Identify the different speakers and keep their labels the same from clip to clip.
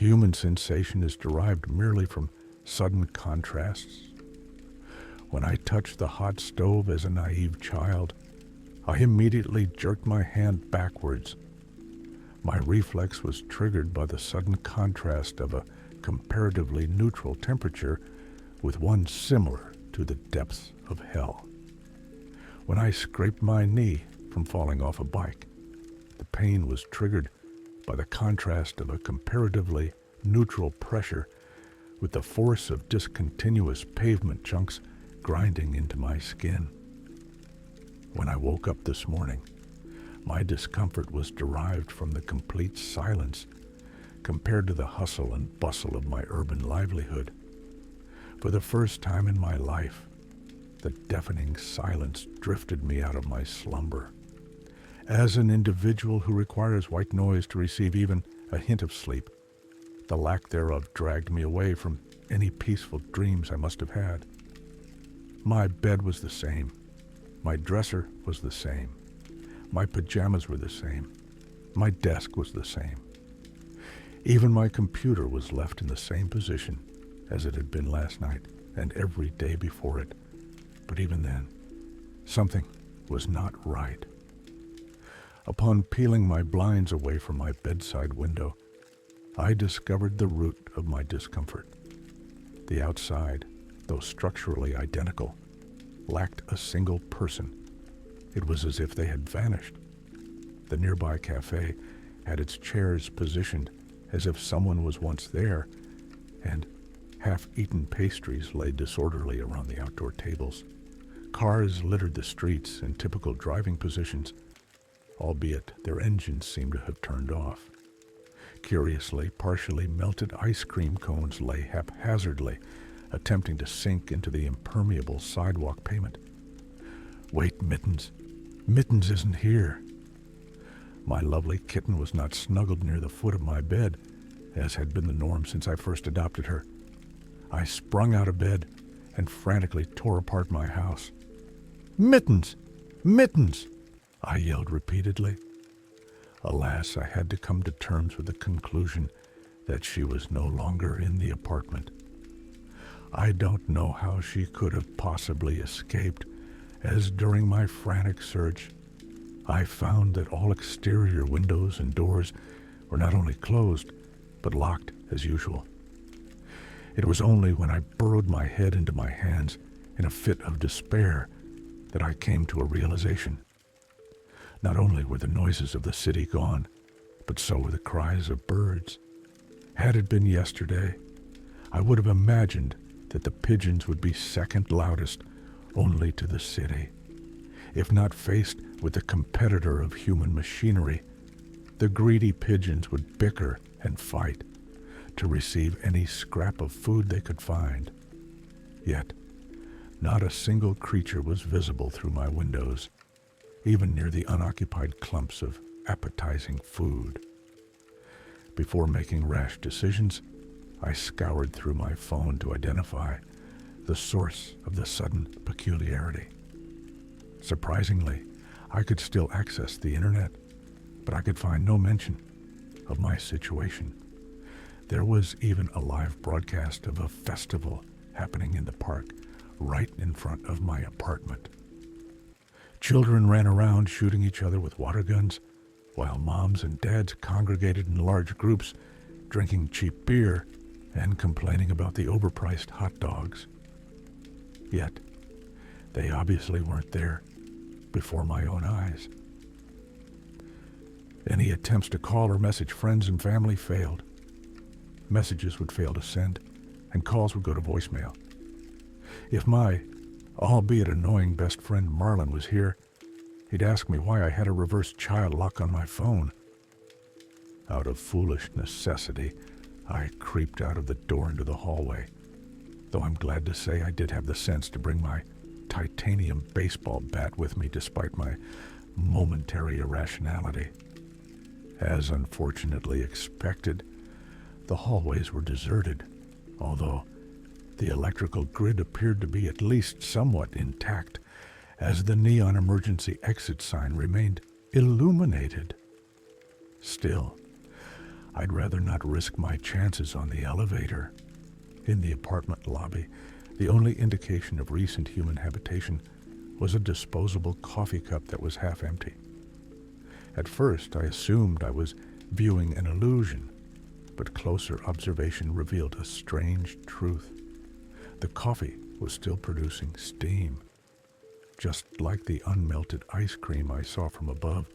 Speaker 1: human sensation is derived merely from sudden contrasts. When I touched the hot stove as a naive child, I immediately jerked my hand backwards. My reflex was triggered by the sudden contrast of a comparatively neutral temperature with one similar to the depths of hell. When I scraped my knee from falling off a bike, the pain was triggered by the contrast of a comparatively neutral pressure with the force of discontinuous pavement chunks grinding into my skin. When I woke up this morning, my discomfort was derived from the complete silence compared to the hustle and bustle of my urban livelihood. For the first time in my life, the deafening silence drifted me out of my slumber. As an individual who requires white noise to receive even a hint of sleep, the lack thereof dragged me away from any peaceful dreams I must have had. My bed was the same. My dresser was the same. My pajamas were the same. My desk was the same. Even my computer was left in the same position as it had been last night and every day before it. But even then, something was not right. Upon peeling my blinds away from my bedside window, I discovered the root of my discomfort. The outside, though structurally identical, lacked a single person. It was as if they had vanished. The nearby cafe had its chairs positioned as if someone was once there, and half-eaten pastries lay disorderly around the outdoor tables. Cars littered the streets in typical driving positions, albeit their engines seemed to have turned off. Curiously, partially melted ice cream cones lay haphazardly, attempting to sink into the impermeable sidewalk pavement. Wait, Mittens. Mittens isn't here. My lovely kitten was not snuggled near the foot of my bed, as had been the norm since I first adopted her. I sprung out of bed and frantically tore apart my house. Mittens! Mittens! I yelled repeatedly. Alas, I had to come to terms with the conclusion that she was no longer in the apartment. I don't know how she could have possibly escaped, as during my frantic search, I found that all exterior windows and doors were not only closed, but locked as usual. It was only when I burrowed my head into my hands in a fit of despair that I came to a realization. Not only were the noises of the city gone, but so were the cries of birds. Had it been yesterday, I would have imagined that the pigeons would be second loudest only to the city. If not faced with the competitor of human machinery, the greedy pigeons would bicker and fight to receive any scrap of food they could find. Yet, not a single creature was visible through my windows, even near the unoccupied clumps of appetizing food. Before making rash decisions, I scoured through my phone to identify the source of the sudden peculiarity. Surprisingly, I could still access the internet, but I could find no mention of my situation. There was even a live broadcast of a festival happening in the park right in front of my apartment. Children ran around shooting each other with water guns, while moms and dads congregated in large groups, drinking cheap beer and complaining about the overpriced hot dogs. Yet, they obviously weren't there before my own eyes. Any attempts to call or message friends and family failed. Messages would fail to send, and calls would go to voicemail. If my, albeit annoying best friend Marlin was here, he'd ask me why I had a reverse child lock on my phone. Out of foolish necessity, I creeped out of the door into the hallway, though I'm glad to say I did have the sense to bring my titanium baseball bat with me despite my momentary irrationality. As unfortunately expected, the hallways were deserted, although the electrical grid appeared to be at least somewhat intact, as the neon emergency exit sign remained illuminated. Still, I'd rather not risk my chances on the elevator. In the apartment lobby, the only indication of recent human habitation was a disposable coffee cup that was half empty. At first, I assumed I was viewing an illusion, but closer observation revealed a strange truth. The coffee was still producing steam. Just like the unmelted ice cream I saw from above,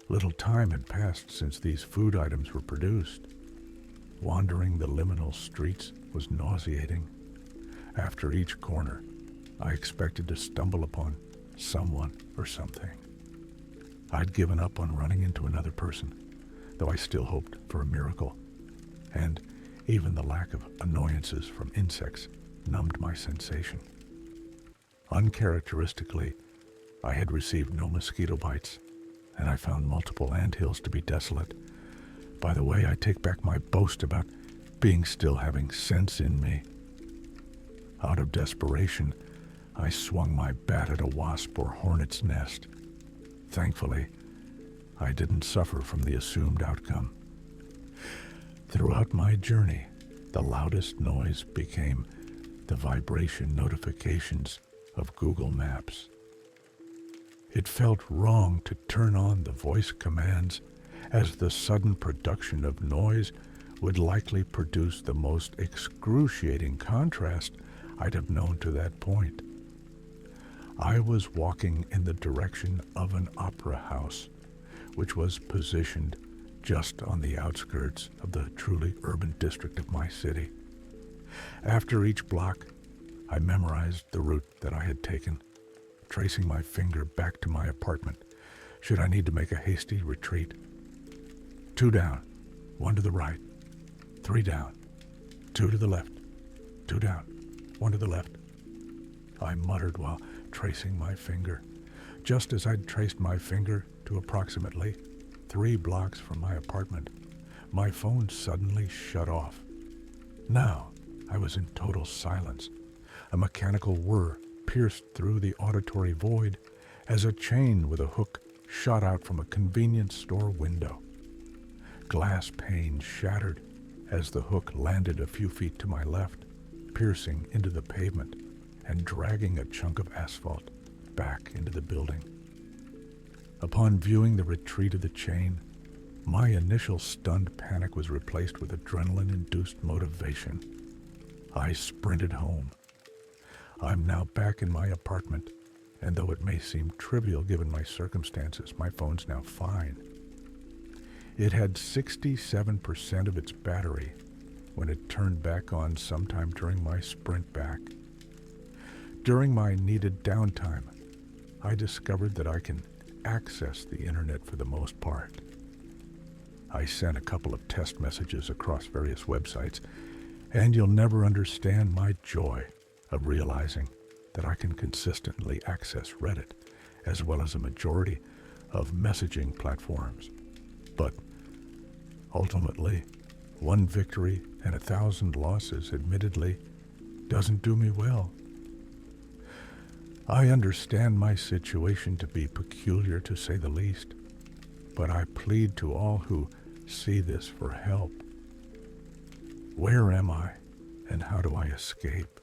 Speaker 1: little time had passed since these food items were produced. Wandering the liminal streets was nauseating. After each corner, I expected to stumble upon someone or something. I'd given up on running into another person, though I still hoped for a miracle. And even the lack of annoyances from insects numbed my sensation. Uncharacteristically, I had received no mosquito bites, and I found multiple anthills to be desolate. By the way, I take back my boast about being still having sense in me. Out of desperation, I swung my bat at a wasp or hornet's nest. Thankfully, I didn't suffer from the assumed outcome. Throughout my journey, the loudest noise became the vibration notifications of Google Maps. It felt wrong to turn on the voice commands, as the sudden production of noise would likely produce the most excruciating contrast I'd have known to that point. I was walking in the direction of an opera house, which was positioned just on the outskirts of the truly urban district of my city. After each block, I memorized the route that I had taken, tracing my finger back to my apartment should I need to make a hasty retreat. 2 down, 1 to the right, 3 down, 2 to the left, 2 down, 1 to the left. I muttered while tracing my finger. Just as I'd traced my finger to approximately 3 blocks from my apartment, my phone suddenly shut off. Now I was in total silence. A mechanical whir pierced through the auditory void as a chain with a hook shot out from a convenience store window. Glass panes shattered as the hook landed a few feet to my left, piercing into the pavement and dragging a chunk of asphalt back into the building. Upon viewing the retreat of the chain, my initial stunned panic was replaced with adrenaline-induced motivation. I sprinted home. I'm now back in my apartment, and though it may seem trivial given my circumstances, my phone's now fine. It had 67% of its battery when it turned back on sometime during my sprint back. During my needed downtime, I discovered that I can access the internet for the most part. I sent a couple of test messages across various websites, and you'll never understand my joy of realizing that I can consistently access Reddit, as well as a majority of messaging platforms. But ultimately, 1 victory and 1,000 losses admittedly doesn't do me well. I understand my situation to be peculiar to say the least, but I plead to all who see this for help. Where am I, and how do I escape?